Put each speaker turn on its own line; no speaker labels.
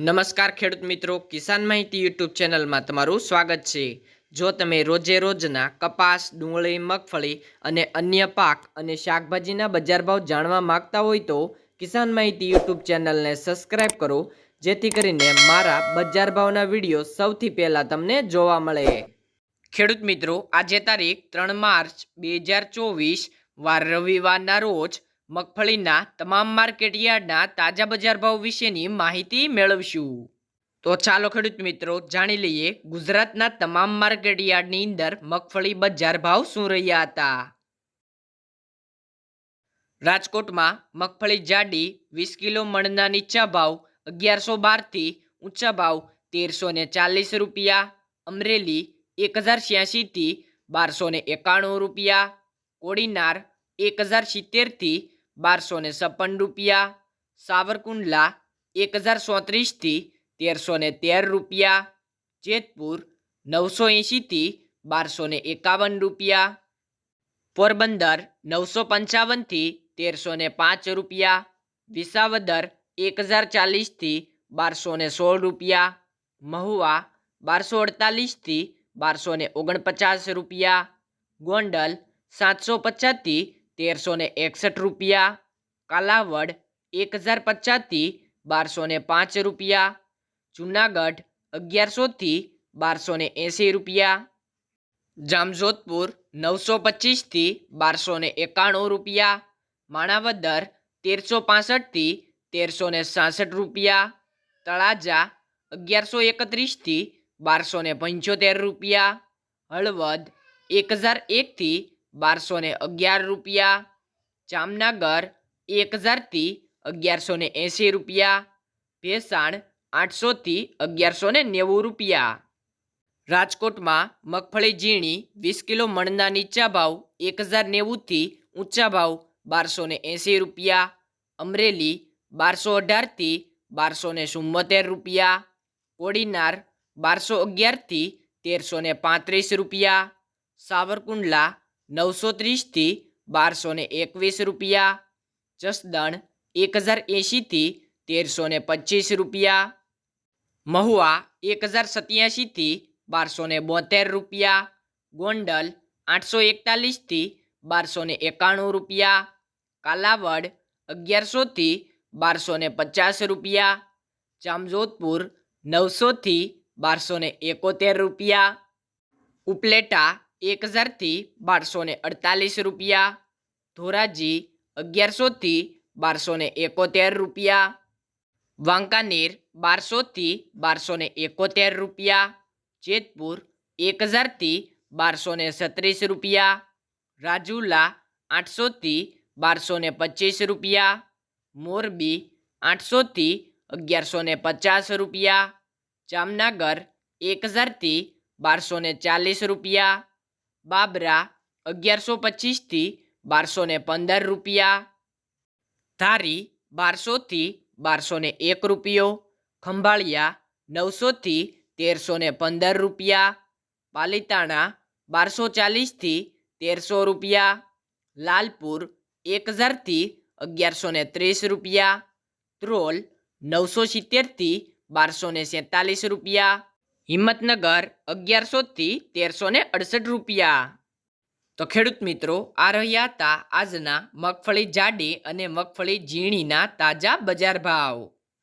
નમસ્કાર ખેડૂત મિત્રો, કિસાન માહિતી યુટ્યુબ ચેનલમાં તમારું સ્વાગત છે। જો તમે રોજે રોજના કપાસ, ડુંગળી, મગફળી અને અન્ય પાક અને શાકભાજીના બજાર ભાવ જાણવા માંગતા હોય તો કિસાન માહિતી યુટ્યુબ ચેનલને સબસ્ક્રાઇબ કરો, જેથી કરીને મારા બજાર ભાવના વિડીયો સૌથી પહેલાં તમને જોવા મળે। ખેડૂત મિત્રો, આજે તારીખ 3 માર્ચ 2024 વાર રવિવારના રોજ મગફળીના તમામ માર્કેટ યાર્ડના તાજા બજાર ભાવ વિશેની માહિતી મેળવશું। તો ચાલો ખેડૂત મિત્રો જાણી લઈએ ગુજરાતના તમામ માર્કેટ યાર્ડની અંદર મગફળી બજાર ભાવ શું રહ્યા હતા। રાજકોટમાં મગફળી જાડી 20 કિલો મણના નીચા ભાવ 1112 થી ઊંચા ભાવ 1340 રૂપિયા। અમરેલી 1086 થી 1291 રૂપિયા। કોડીનાર 1070 થી 1256 રૂપિયા। સાવરકુંડલા 1034 થી 1313 રૂપિયા। જેતપુર 980 થી 1251 રૂપિયા। પોરબંદર 955 થી 1305 રૂપિયા। વિસાવદર 1040 થી 1216 રૂપિયા। મહુવા 1248 થી 1249 રૂપિયા। ગોંડલ 750 થી 1361 રૂપિયા। કાલાવડ 1050 થી 1205 રૂપિયા। જુનાગઢ 1100 થી 1280 રૂપિયા। જામજોધપુર 925 થી 1291 રૂપિયા। માણાવદર 1365 થી 1366 રૂપિયા। તળાજા 1131 થી 1275 રૂપિયા। હળવદ 1001 થી 1211 રૂપિયા। જામનગર 1000 થી 1180 રૂપિયા। ભેસાણ 800 થી 1190 રૂપિયા। રાજકોટમાં મગફળી ઝીણી 20 કિલો મણના નીચા ભાવ 1090 થી ઊંચા ભાવ 1280 રૂપિયા। અમરેલી 1218 થી 1274 રૂપિયા। કોડીનાર 1211 થી 1335 રૂપિયા। સાવરકુંડલા 930 થી 1221 રૂપિયા। જસદણ 1080 થી 1325 રૂપિયા। મહુવા 1087 થી 1272 રૂપિયા। ગોંડલ 841 થી 1291 રૂપિયા। કાલાવડ 1100 થી 1250 રૂપિયા। જામજોધપુર 900 થી 1271 રૂપિયા। ઉપલેટા 1000 થી 1248 રૂપિયા। ધોરાજી 1100 થી 1271 રૂપિયા। વાંકાનેર 1200 થી 1271 રૂપિયા। જેતપુર 1000 થી 1236 રૂપિયા। રાજુલા 800 થી 1225 રૂપિયા। મોરબી 800 થી 1150 રૂપિયા। જામનગર 1000 થી 1240 રૂપિયા। બાબરા 1125 થી 1215 રૂપિયા। ધારી 1200 થી 1201 રૂપિયો। ખંભાળિયા 900 થી 1315 રૂપિયા। પાલીતાણા 1240 થી 1300 રૂપિયા। લાલપુર 1000 થી 1130 રૂપિયા। ધ્રોલ 970 થી 1247 રૂપિયા। હિંમતનગર 1100 થી 1368 રૂપિયા। તો ખેડૂત મિત્રો, આ રહ્યા હતા આજના મગફળી જાડી અને મગફળી ઝીણીના તાજા બજાર ભાવ।